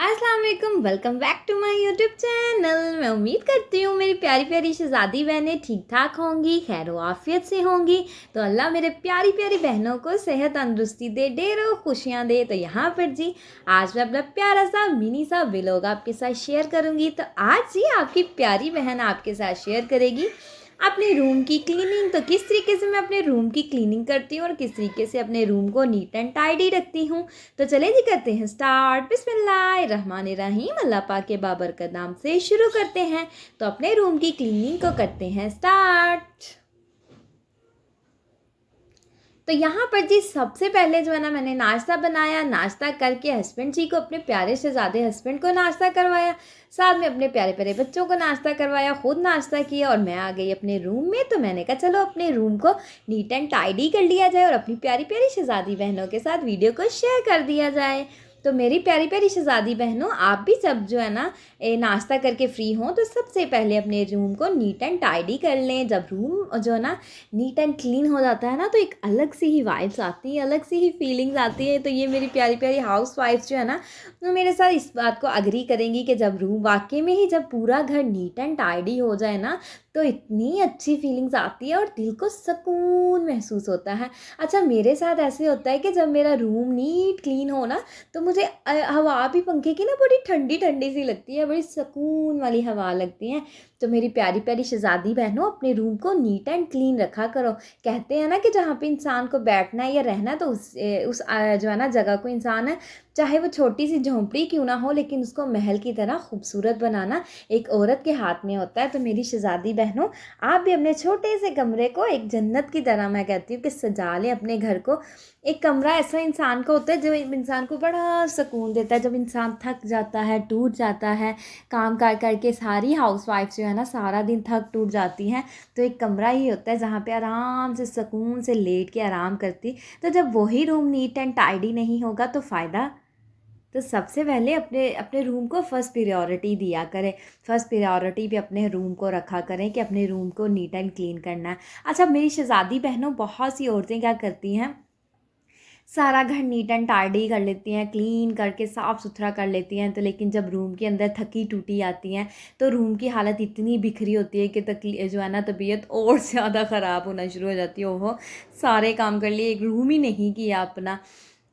अस्सलाम वालेकुम, welcome back to my YouTube channel. मैं उम्मीद करती हूँ मेरी प्यारी प्यारी शहज़ादी बहनें ठीक ठाक होंगी, खैर आफियत से होंगी। तो अल्लाह मेरे प्यारी प्यारी बहनों को सेहत तंदुरुस्ती दे, ढेरों खुशियाँ दे। तो यहाँ पर जी आज मैं अपना प्यारा सा मिनी सा व्लॉग आपके साथ शेयर करूँगी। तो आज जी आपकी प्यारी बहन आपके साथ शेयर करेगी अपने रूम की क्लीनिंग। तो किस तरीके से मैं अपने रूम की क्लीनिंग करती हूँ और किस तरीके से अपने रूम को नीट एंड टाइडी रखती हूँ। तो चले जी करते हैं स्टार्ट। बिस्मिल्लाहिर्रहमानिर्रहीम, अल्लाह पाक के बाबरकत नाम से शुरू करते हैं। तो अपने रूम की क्लीनिंग को करते हैं स्टार्ट। तो यहाँ पर जी सबसे पहले जो है ना मैंने नाश्ता बनाया। नाश्ता करके हस्बैंड जी को, अपने प्यारे शहजादे हस्बैंड को नाश्ता करवाया, साथ में अपने प्यारे प्यारे बच्चों को नाश्ता करवाया, खुद नाश्ता किया और मैं आ गई अपने रूम में। तो मैंने कहा चलो अपने रूम को नीट एंड टाइडी कर लिया जाए और अपनी प्यारी प्यारी शहजादी बहनों के साथ वीडियो को शेयर कर दिया जाए। तो मेरी प्यारी प्यारी शहजादी बहनों, आप भी सब जो है ना नाश्ता करके फ्री हों तो सबसे पहले अपने रूम को नीट एंड टाइडी कर लें। जब रूम जो है ना नीट एंड क्लीन हो जाता है ना तो एक अलग सी ही वाइब्स आती हैं, अलग सी ही फीलिंग्स आती है। तो ये मेरी प्यारी प्यारी हाउस वाइफ्स जो है ना वो मेरे साथ इस बात को अग्री करेंगी कि जब रूम वाकई में ही जब पूरा घर नीट एंड टाइडी हो जाए ना तो इतनी अच्छी फीलिंग्स आती है और दिल को सुकून महसूस होता है। अच्छा, मेरे साथ ऐसे होता है कि जब मेरा रूम नीट क्लीन हो ना तो मुझे हवा भी पंखे की ना बड़ी ठंडी ठंडी सी लगती है, बड़ी सुकून वाली हवा लगती है। तो मेरी प्यारी प्यारी शहजादी बहनों, अपने रूम को नीट एंड क्लीन रखा करो। कहते हैं ना कि जहाँ पे इंसान को बैठना है या रहना है तो जो है ना जगह को इंसान है, चाहे वो छोटी सी झोंपड़ी क्यों ना हो, लेकिन उसको महल की तरह खूबसूरत बनाना एक औरत के हाथ में होता है। तो मेरी शहजादी बहनों, आप भी अपने छोटे से कमरे को एक जन्नत की तरह, मैं कहती हूँ कि सजा लें अपने घर को। एक कमरा ऐसा इंसान का होता है जो इंसान को बड़ा सुकून देता है। जब इंसान थक जाता है, टूट जाता है, काम कर करके सारी हाउस वाइफ जो है ना सारा दिन थक टूट जाती हैं, तो एक कमरा ही होता है जहाँ पे आराम से सुकून से लेट के आराम करती। तो जब वही रूम नीट एंड टाइडी नहीं होगा तो फ़ायदा। तो सबसे पहले अपने अपने रूम को फर्स्ट प्रायोरिटी दिया करें। फर्स्ट प्रायोरिटी पे अपने रूम को रखा करें कि अपने रूम को नीट एंड क्लीन करना है। अच्छा, मेरी शहजादी बहनों, बहुत सी औरतें क्या करती हैं, सारा घर नीट एंड टाइडी कर लेती हैं, क्लीन करके साफ़ सुथरा कर लेती हैं। तो लेकिन जब रूम के अंदर थकी टूटी आती हैं तो रूम की हालत इतनी बिखरी होती है कि जो है ना तबीयत और ज़्यादा ख़राब होना शुरू हो जाती है। ओहो, सारे काम कर लिए, एक रूम ही नहीं किया अपना।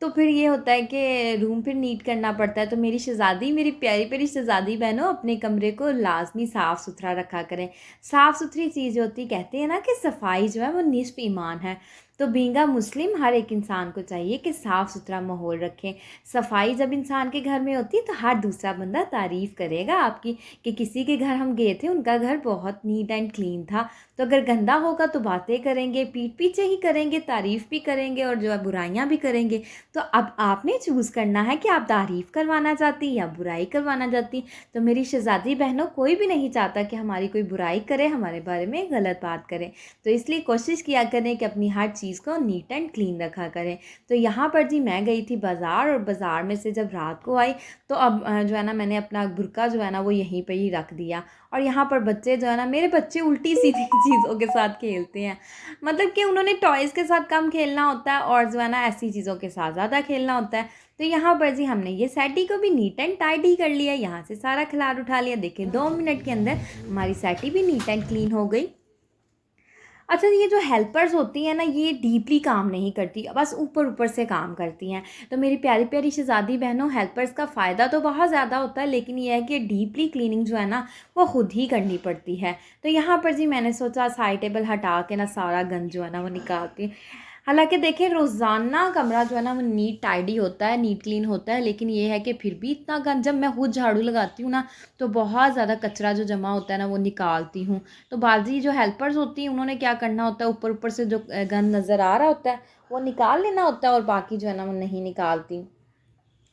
तो फिर ये होता है कि रूम फिर नीट करना पड़ता है। तो मेरी शहज़ादी, मेरी प्यारी प्यारी शहज़ादी बहनों, अपने कमरे को लाजमी साफ़ सुथरा रखा करें। साफ़ सुथरी चीज़ होती, कहते हैं ना कि सफाई जो है वो निस्फ ईमान है। तो बीइंग अ मुस्लिम हर एक इंसान को चाहिए कि साफ़ सुथरा माहौल रखें। सफाई जब इंसान के घर में होती है तो हर दूसरा बंदा तारीफ़ करेगा आपकी कि किसी के घर हम गए थे, उनका घर बहुत नीट एंड क्लीन था। तो अगर गंदा होगा तो बातें करेंगे, पीठ पीछे ही करेंगे, तारीफ़ भी करेंगे और जो है बुराइयां भी करेंगे। तो अब आपने चूज़ करना है कि आप तारीफ़ करवाना चाहती या बुराई करवाना चाहती। तो मेरी शहज़ादी बहनों, कोई भी नहीं चाहता कि हमारी कोई बुराई करे, हमारे बारे में गलत बात करे। तो इसलिए कोशिश किया करें कि अपनी हर चीज़ को नीट एंड क्लीन रखा करें। तो यहाँ पर जी मैं गई थी बाज़ार और बाज़ार में से जब रात को आई तो अब जो है ना मैंने अपना बुर्का जो है ना वो यहीं पे ही रख दिया। और यहाँ पर बच्चे जो है ना, मेरे बच्चे उल्टी सीधी चीज़ों के साथ खेलते हैं। मतलब कि उन्होंने टॉयज़ के साथ कम खेलना होता है और जो है ना ऐसी चीज़ों के साथ ज़्यादा खेलना होता है। तो यहाँ पर जी हमने ये सेटी को भी नीट एंड टाइडी कर लिया, यहाँ से सारा खिलाड़ उठा लिया। देखिए 2 मिनट के अंदर हमारी सेटी भी नीट एंड क्लीन हो गई। अच्छा, ये जो हेल्पर्स होती हैं ना, ये डीपली काम नहीं करती, बस ऊपर ऊपर से काम करती हैं। तो मेरी प्यारी प्यारी शहज़ादी बहनों, हेल्पर्स का फ़ायदा तो बहुत ज़्यादा होता है, लेकिन ये है कि डीपली क्लीनिंग जो है ना वो खुद ही करनी पड़ती है। तो यहाँ पर जी मैंने सोचा साइड टेबल हटा के ना सारा गंद जो है ना वो निकाल के, हालाँकि देखिए रोज़ाना कमरा जो है ना वो नीट टाइडी होता है, नीट क्लीन होता है, लेकिन ये है कि फिर भी इतना गंद, जब मैं खुद झाड़ू लगाती हूँ ना तो बहुत ज़्यादा कचरा जो जमा होता है ना वो निकालती हूँ। तो बाज़ी जो हेल्पर्स होती हैं उन्होंने क्या करना होता है, ऊपर ऊपर से जो गंद नज़र आ रहा होता है वो निकाल लेना होता है और बाकी जो है ना वो नहीं निकालती।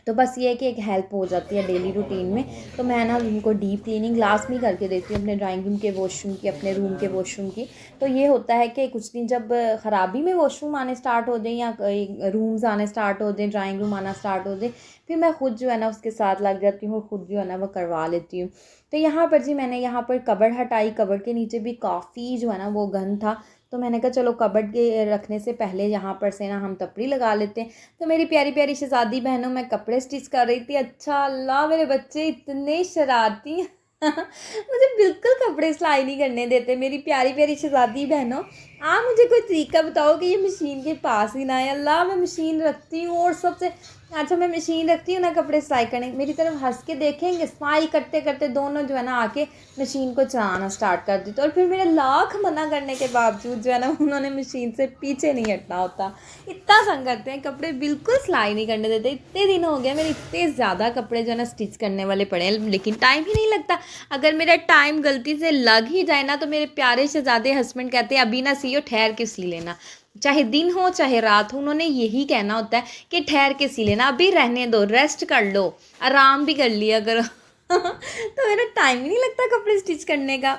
तो बस ये है कि एक हेल्प हो जाती है डेली रूटीन में। तो मैं ना उनको डीप क्लीनिंग लाजमी करके देती हूँ, अपने ड्राइंग रूम के वॉशरूम की, अपने रूम के वॉशरूम की। तो ये होता है कि कुछ दिन जब ख़राबी में वॉशरूम आने स्टार्ट हो जाए या रूम्स आने स्टार्ट हो जाए, ड्राइंग रूम आना स्टार्ट हो जाए, फिर मैं खुद जो है ना उसके साथ लग जाती हूँ और ख़ुद जो है ना वो करवा लेती हूँ। तो यहाँ पर जी मैंने यहाँ पर कबर्ड हटाई, कबर्ड के नीचे भी काफ़ी जो है ना वो गंद था। तो मैंने कहा चलो कबर्ड के रखने से पहले यहाँ पर से ना हम तपड़ी लगा लेते हैं। तो मेरी प्यारी प्यारी शहज़ादी बहनों, मैं कपड़े स्टिच कर रही थी। अच्छा अल्लाह, मेरे बच्चे इतने शरारती मुझे बिल्कुल कपड़े सिलाई नहीं करने देते। मेरी प्यारी प्यारी शहज़ादी बहनों, आप मुझे कोई तरीका बताओ कि ये मशीन के पास ही ना आए। अल्लाह, मैं मशीन रखती हूँ और सबसे अच्छा मैं मशीन रखती हूँ ना कपड़े सिलाई करने, मेरी तरफ हंस के देखेंगे, स्माइल करते करते दोनों जो है ना आके मशीन को चलाना स्टार्ट कर देते। और फिर मेरे लाख मना करने के बावजूद जो है ना उन्होंने मशीन से पीछे नहीं हटना होता। इतना तंग करते हैं, कपड़े बिल्कुल सिलाई नहीं करने देते। इतने दिन हो गए मेरे इतने ज़्यादा कपड़े जो है ना स्टिच करने वाले पड़े हैं, लेकिन टाइम ही नहीं लगता। अगर मेरा टाइम गलती से लग ही जाए ना तो मेरे प्यारे शहजादे हस्बैंड कहते हैं अभी ना सियो, ठहर के सी लेना। चाहे दिन हो चाहे रात हो, उन्होंने यही कहना होता है कि ठहर के सी लेना, अभी रहने दो, रेस्ट कर लो, आराम भी कर लिया करो तो मेरा टाइम ही नहीं लगता कपड़े स्टिच करने का।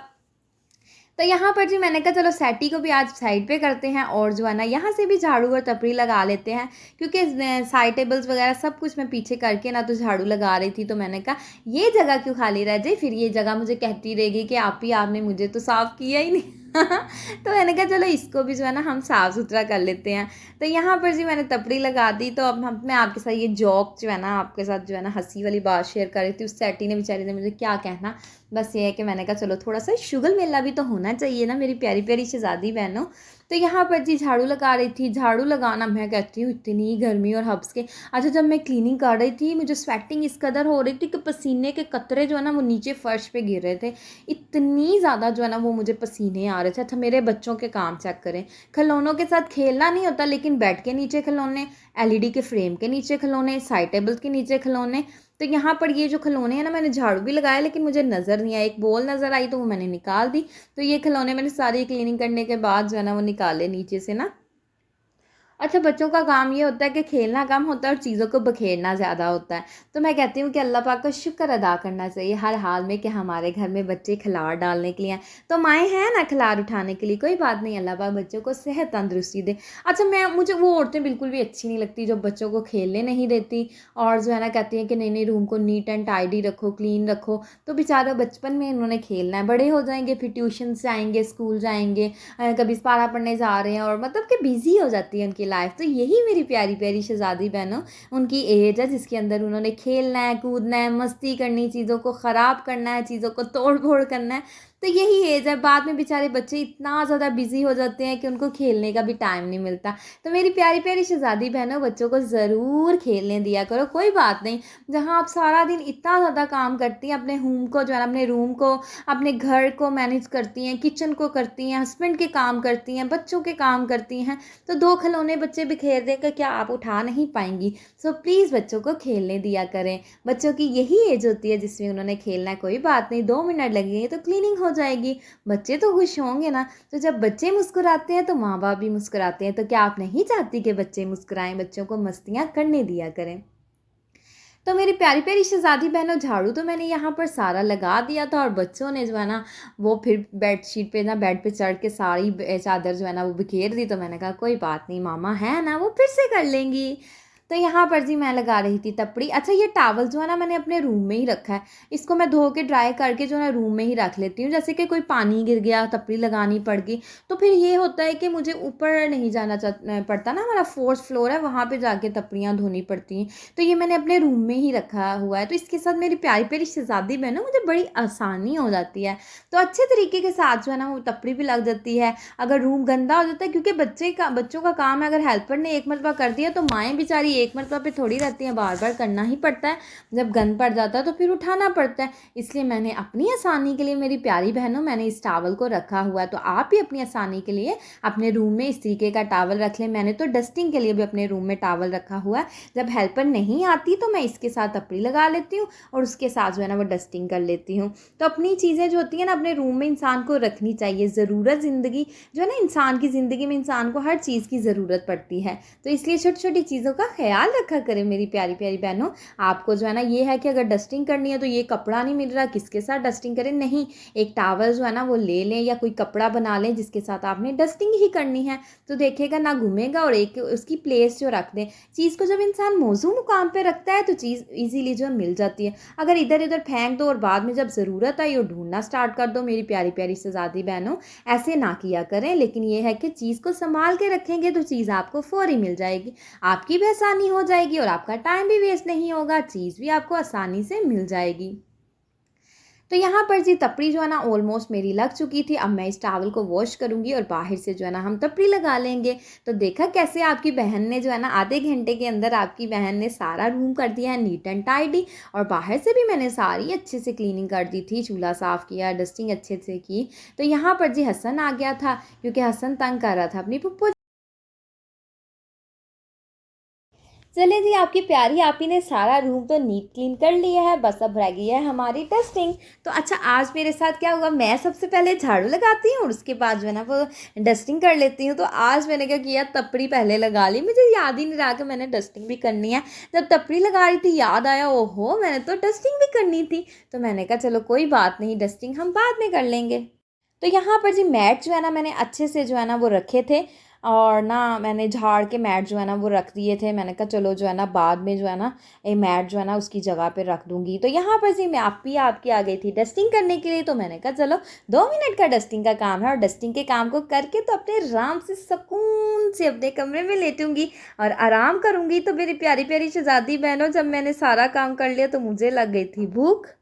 तो यहाँ पर जी मैंने कहा चलो सेटी को भी आज साइड पे करते हैं और जो है ना यहाँ से भी झाड़ू और तपड़ी लगा लेते हैं, क्योंकि साइड टेबल्स वगैरह सब कुछ मैं पीछे करके ना तो झाड़ू लगा रही थी। तो मैंने कहा ये जगह क्यों खाली रह जाए, फिर ये जगह मुझे कहती रहेगी कि आपने मुझे तो साफ़ किया ही नहीं तो मैंने कहा चलो इसको भी जो है ना हम साफ़ सुथरा कर लेते हैं। तो यहाँ पर जी मैंने तपड़ी लगा दी। तो अब मैं आपके साथ ये जॉक जो है ना आपके साथ जो है ना हंसी वाली बात शेयर कर रही थी। उस सेटी ने बेचारी ने मुझे क्या कहना, बस ये है कि मैंने कहा चलो थोड़ा सा शुगल मेला भी तो होना चाहिए ना मेरी प्यारी प्यारी शहज़ादी बहनों। तो यहाँ पर जी झाड़ू लगा रही थी। झाड़ू लगाना, मैं कहती हूँ इतनी गर्मी और हब्स के, अच्छा जब मैं क्लीनिंग कर रही थी मुझे स्वेटिंग इस कदर हो रही थी कि पसीने के कतरे जो है ना वो नीचे फर्श पे गिर रहे थे। इतनी ज़्यादा जो है ना वो मुझे पसीने आ रहे थे। अच्छा मेरे बच्चों के काम चेक करें, खिलौनों के साथ खेलना नहीं होता, लेकिन बेड के नीचे खिलौने, एलईडी के फ्रेम के नीचे खिलौने, साइड टेबल के नीचे खिलौने। तो यहाँ पर ये जो खिलौने हैं ना, मैंने झाड़ू भी लगाया लेकिन मुझे नज़र नहीं आया। एक बॉल नज़र आई तो वो मैंने निकाल दी। तो ये खिलौने मैंने सारी क्लीनिंग करने के बाद जो है ना वो निकाले नीचे से ना। अच्छा बच्चों का काम ये होता है कि खेलना कम होता है और चीज़ों को बखेरना ज़्यादा होता है। तो मैं कहती हूँ कि अल्लाह पाक का शुक्र अदा करना चाहिए हर हाल में कि हमारे घर में बच्चे खिलाड़ डालने के लिए हैं। तो माएँ हैं ना खिलाड़ उठाने के लिए, कोई बात नहीं, अल्लाह पाक बच्चों को सेहत तंदुरुस्ती दे। अच्छा मुझे वो औरतें बिल्कुल भी अच्छी नहीं लगती जो बच्चों को खेलने नहीं देती और जो है ना कहती हैं कि नहीं नहीं रूम को नीट एंड टाइडी रखो, क्लीन रखो। तो बेचारा बचपन में इन्होंने खेलना है, बड़े हो जाएंगे फिर ट्यूशन जाएंगे, स्कूल जाएंगे, कभी पारा पढ़ने जा रहे हैं और मतलब कि बिजी हो जाती है उनकी लाइफ। तो यही मेरी प्यारी प्यारी शहज़ादी बहनों उनकी एज है जिसके अंदर उन्होंने खेलना है, कूदना है, मस्ती करनी, चीज़ों को ख़राब करना है, चीज़ों को तोड़ फोड़ करना है। तो यही एज है। बाद में बेचारे बच्चे इतना ज़्यादा बिजी हो जाते हैं कि उनको खेलने का भी टाइम नहीं मिलता। तो मेरी प्यारी प्यारी शहज़ादी बहनों, बच्चों को ज़रूर खेलने दिया करो, कोई बात नहीं। जहाँ आप सारा दिन इतना ज़्यादा काम करती हैं, अपने होम को जो है अपने रूम को, अपने घर को मैनेज करती हैं, किचन को करती हैं, हस्बैंड के काम करती हैं, बच्चों के काम करती हैं, तो दो खिलौने बच्चे बिखेर देकर क्या आप उठा नहीं पाएंगी। सो प्लीज़ बच्चों को खेलने दिया करें। बच्चों की यही एज होती है जिसमें उन्होंने खेलना है। कोई बात नहीं, 2 मिनट लगेंगे तो क्लीनिंग हो जाएगी, बच्चे तो खुश होंगे ना। तो जब बच्चे मुस्कुराते हैं तो माँ बाप भी मुस्कुराते हैं। तो क्या आप नहीं चाहती कि बच्चे मुस्कुराएं? बच्चों को मस्तियाँ करने दिया करें। तो मेरी प्यारी प्यारी शहज़ादी बहनों, झाड़ू तो मैंने यहाँ पर सारा लगा दिया था और बच्चों ने जो है ना वो फिर बेडशीट पे ना बेड पे चढ़ के सारी चादर जो है ना वो बिखेर दी। तो मैंने कहा कोई बात नहीं, मामा है ना, वो फिर से कर लेंगी। तो यहाँ पर जी मैं लगा रही थी तपड़ी। अच्छा ये टावल जो है ना मैंने अपने रूम में ही रखा है, इसको मैं धो के ड्राई करके जो है ना रूम में ही रख लेती हूँ। जैसे कि कोई पानी गिर गया, तपड़ी लगानी पड़ गई, तो फिर ये होता है कि मुझे ऊपर नहीं जाना पड़ता ना, हमारा 4th फ्लोर है, वहाँ पर जाके तपड़ियाँ धोनी पड़ती हैं। तो ये मैंने अपने रूम में ही रखा हुआ है। तो इसके साथ मेरी प्यारी प्यारी शहज़ादी बहनों मुझे बड़ी आसानी हो जाती है। तो अच्छे तरीके के साथ जो है ना वो तपड़ी भी लग जाती है। अगर रूम गंदा हो जाता है, क्योंकि बच्चों का काम है, अगर हेल्पर ने एक मरतबा कर दिया तो माएँ बेचारी एक मरतबा पे थोड़ी रहती हैं, बार बार करना ही पड़ता है। जब गंद पड़ जाता है तो फिर उठाना पड़ता है। इसलिए मैंने अपनी आसानी के लिए मेरी प्यारी बहनों मैंने इस टावल को रखा हुआ है। तो आप भी अपनी आसानी के लिए अपने रूम में इस तरीके का टावल रख लें। मैंने तो डस्टिंग के लिए भी अपने रूम में टावल रखा हुआ है। जब हेल्पर नहीं आती तो मैं इसके साथ तपड़ी लगा लेती हूँ और उसके साथ जो है ना वो डस्टिंग कर लेती हूँ। तो अपनी चीज़ें जो होती हैं ना अपने रूम में इंसान को रखनी चाहिए। ज़रूरत ज़िंदगी जो है ना, इंसान की ज़िंदगी में इंसान को हर चीज़ की ज़रूरत पड़ती है। तो इसलिए छोटी छोटी चीज़ों का ख्याल ख़्याल रखा करें मेरी प्यारी प्यारी बहनों। आपको जो है ना ये है कि अगर डस्टिंग करनी है तो ये कपड़ा नहीं मिल रहा, किसके साथ डस्टिंग करें, नहीं, एक टॉवल जो है ना वो ले लें या कोई कपड़ा बना लें जिसके साथ आपने डस्टिंग ही करनी है, तो देखिएगा ना घूमेगा। और एक उसकी प्लेस जो रख दें, चीज़ को जब इंसान मौजू मुकाम पे रखता है तो चीज़ ईजीली जो मिल जाती है। अगर इधर उधर फेंक दो और बाद में जब ज़रूरत आई और ढूंढना स्टार्ट कर दो मेरी प्यारी प्यारी शहज़ादी बहनों, ऐसे ना किया करें। लेकिन ये है कि चीज़ को संभाल के रखेंगे तो चीज़ आपको फौरी मिल जाएगी, आपकी भी आसानी हो जाएगी और आपका टाइम भी वेस्ट नहीं होगा, चीज़ भी आपको आसानी से मिल जाएगी। तो यहाँ पर जी तपड़ी जो है ना ऑलमोस्ट मेरी लग चुकी थी। अब मैं इस टॉवल को वॉश करूँगी और बाहर से जो है ना हम तपड़ी लगा लेंगे। तो देखा कैसे आपकी बहन ने जो है ना आधे घंटे के अंदर आपकी बहन ने सारा रूम कर दिया है नीट एंड टाइडी, और बाहर से भी मैंने सारी अच्छे से क्लीनिंग कर दी थी, चूल्हा साफ़ किया, डस्टिंग अच्छे से की। तो यहाँ पर जी हसन आ गया था क्योंकि हसन तंग कर रहा था अपनी पुप्पो। चलिए जी, आपकी प्यारी आपी ने सारा रूम तो नीट क्लीन कर लिया है, बस अब रह गई है हमारी डस्टिंग। तो अच्छा, आज मेरे साथ क्या हुआ, मैं सबसे पहले झाड़ू लगाती हूँ और उसके बाद जो है ना वो डस्टिंग कर लेती हूँ। तो आज मैंने क्या किया, तपड़ी पहले लगा ली, मुझे याद ही नहीं रहा कि मैंने डस्टिंग भी करनी है। जब तपड़ी लगा रही थी याद आया, ओहो मैंने तो डस्टिंग भी करनी थी। तो मैंने कहा चलो कोई बात नहीं, डस्टिंग हम बाद में कर लेंगे। तो यहाँ पर जी मैट जो है ना मैंने अच्छे से जो है ना वो रखे थे, और ना मैंने झाड़ के मैट जो है ना वो रख दिए थे। मैंने कहा चलो जो है ना बाद में जो है ना ये मैट जो है ना उसकी जगह पे रख दूँगी। तो यहाँ पर जी मैं आपकी आ गई थी डस्टिंग करने के लिए। तो मैंने कहा चलो 2 मिनट का डस्टिंग का काम है और डस्टिंग के काम को करके तो अपने आराम से सुकून से अपने कमरे में लेटूंगी और आराम करूँगी। तो मेरी प्यारी प्यारी शहज़ादी बहनों, जब मैंने सारा काम कर लिया तो मुझे लग गई थी भूख।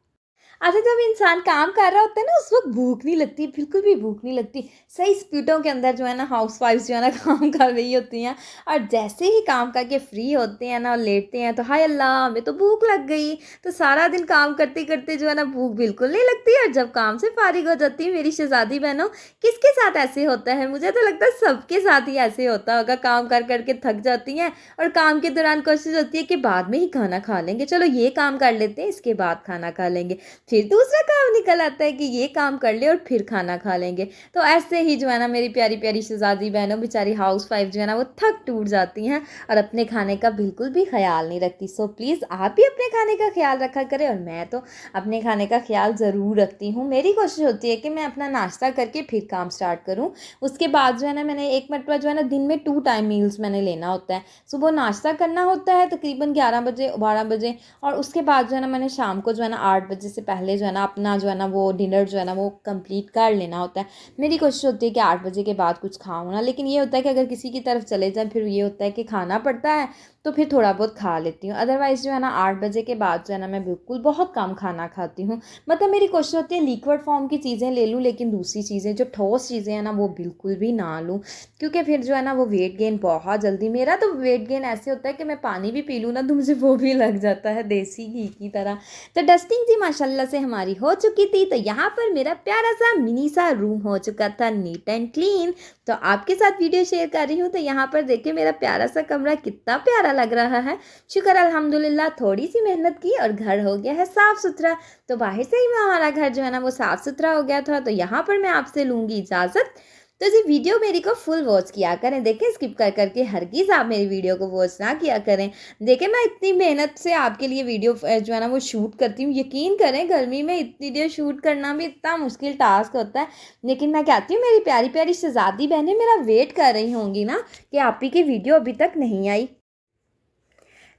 अच्छा, जब इंसान काम कर रहा होता है ना उस वक्त भूख नहीं लगती, बिल्कुल भी भूख नहीं लगती। सही स्पीडों के अंदर जो है ना हाउस वाइफ्स जो है ना काम कर रही होती हैं, और जैसे ही काम करके फ्री होते हैं ना और लेटते हैं तो हाय अल्लाह हमें तो भूख लग गई। तो सारा दिन काम करते करते जो है ना भूख बिल्कुल नहीं लगती, और जब काम से फारिग हो जाती है मेरी शहजादी बहनों, किसके साथ ऐसे होता है, मुझे तो लगता है सबके साथ ही ऐसे होता होगा। काम कर करके थक जाती हैं और काम के दौरान कोशिश होती है कि बाद में ही खाना खा लेंगे, चलो ये काम कर लेते हैं इसके बाद खाना खा लेंगे, फिर दूसरा काम निकल आता है कि ये काम कर ले और फिर खाना खा लेंगे। तो ऐसे ही जो है ना मेरी प्यारी प्यारी शहजादी बहनों, बेचारी हाउस वाइफ जो है ना वो थक टूट जाती हैं और अपने खाने का बिल्कुल भी ख्याल नहीं रखती। सो प्लीज़ आप भी अपने खाने का ख्याल रखा करें, और मैं तो अपने खाने का ख्याल ज़रूर रखती हूँ। मेरी कोशिश होती है कि मैं अपना नाश्ता करके फिर काम स्टार्ट करूँ। उसके बाद जो है ना मैंने एक मरतबा जो है ना दिन में 2 टाइम मील्स मैंने लेना होता है। सुबह नाश्ता करना होता है तकरीबन 11 बजे 12 बजे, और उसके बाद जो है ना मैंने शाम को जो है ना 8 बजे से पहले जो है ना अपना जो है ना वो डिनर जो है ना वो कंप्लीट कर लेना होता है। मेरी कोशिश होती है कि 8 बजे के बाद कुछ खाऊं ना, लेकिन ये होता है कि अगर किसी की तरफ चले जाए फिर ये होता है कि खाना पड़ता है, तो फिर थोड़ा बहुत खा लेती हूँ। अदरवाइज़ जो है ना 8 बजे के बाद जो है ना मैं बिल्कुल बहुत कम खाना खाती हूँ। मतलब मेरी कोशिश होती है लिक्विड फॉर्म की चीज़ें ले लूँ, लेकिन दूसरी चीज़ें जो ठोस चीज़ें हैं ना वो बिल्कुल भी ना लूँ, क्योंकि फिर जो है ना वो वेट गेन बहुत जल्दी, मेरा तो वेट गेन ऐसे होता है कि मैं पानी भी पी लूँ ना तो मुझे वो भी लग जाता है देसी घी की तरह। तो डस्टिंग जी माशाल्लाह से हमारी हो चुकी थी। तो यहाँ पर मेरा प्यारा सा मिनी सा रूम हो चुका था नीट एंड क्लीन। तो आपके साथ वीडियो शेयर कर रही हूँ। तो यहाँ पर देखिए मेरा प्यारा सा कमरा कितना प्यारा लग रहा है। शुक्र अल्हम्दुलिल्लाह, थोड़ी सी मेहनत की और घर हो गया है साफ़ सुथरा। तो बाहर से ही हमारा घर जो है ना वो साफ़ सुथरा हो गया था। तो यहाँ पर मैं आपसे लूँगी इजाज़त। तो जी वीडियो मेरी को फुल वॉच किया करें, देखें स्किप कर करके हरगिज़ आप मेरी वीडियो को वॉच ना किया करें। देखें मैं इतनी मेहनत से आपके लिए वीडियो जो है ना वो शूट करती हूँ। यकीन करें गर्मी में इतनी देर शूट करना भी इतना मुश्किल टास्क होता है, लेकिन मैं कहती हूँ मेरी प्यारी प्यारी शहज़ादी बहनें मेरा वेट कर रही होंगी ना कि आप ही की वीडियो अभी तक नहीं आई।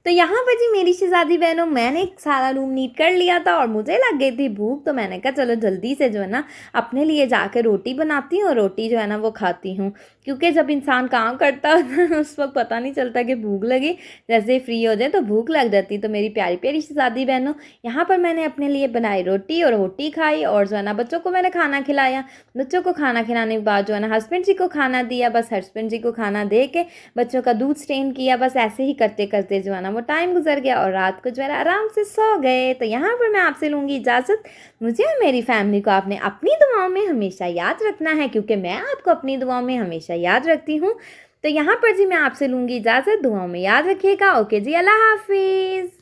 तो यहाँ पर जी मेरी शहज़ादी बहनों, मैंने सारा रूम नीट कर लिया था और मुझे लग गई थी भूख। तो मैंने कहा चलो जल्दी से जो है ना अपने लिए जाकर रोटी बनाती हूँ और रोटी जो है ना वो खाती हूँ, क्योंकि जब इंसान काम करता है उस वक्त पता नहीं चलता कि भूख लगी, जैसे ही फ्री हो जाए तो भूख लग जाती। तो मेरी प्यारी प्यारी शहज़ादी बहनों, यहाँ पर मैंने अपने लिए बनाई रोटी और रोटी खाई, और जो है ना बच्चों को मैंने खाना खिलाया। बच्चों को खाना खिलाने के बाद जो है ना हस्बैंड जी को खाना दिया। बस हस्बैंड जी को खाना दे के बच्चों का दूध स्टेन किया। बस ऐसे ही करते करते जो है ना वो टाइम गुजर गया और रात को जो है आराम से सो गए। तो यहाँ पर मैं आपसे लूँगी इजाज़त। मुझे और मेरी फैमिली को आपने अपनी दुआओं में हमेशा याद रखना है, क्योंकि मैं आपको अपनी दुआओं में हमेशा याद रखती हूँ। तो यहाँ पर जी मैं आपसे लूँगी इजाज़त। दुआओं में याद रखिएगा। ओके जी, अल्लाह हाफिज़।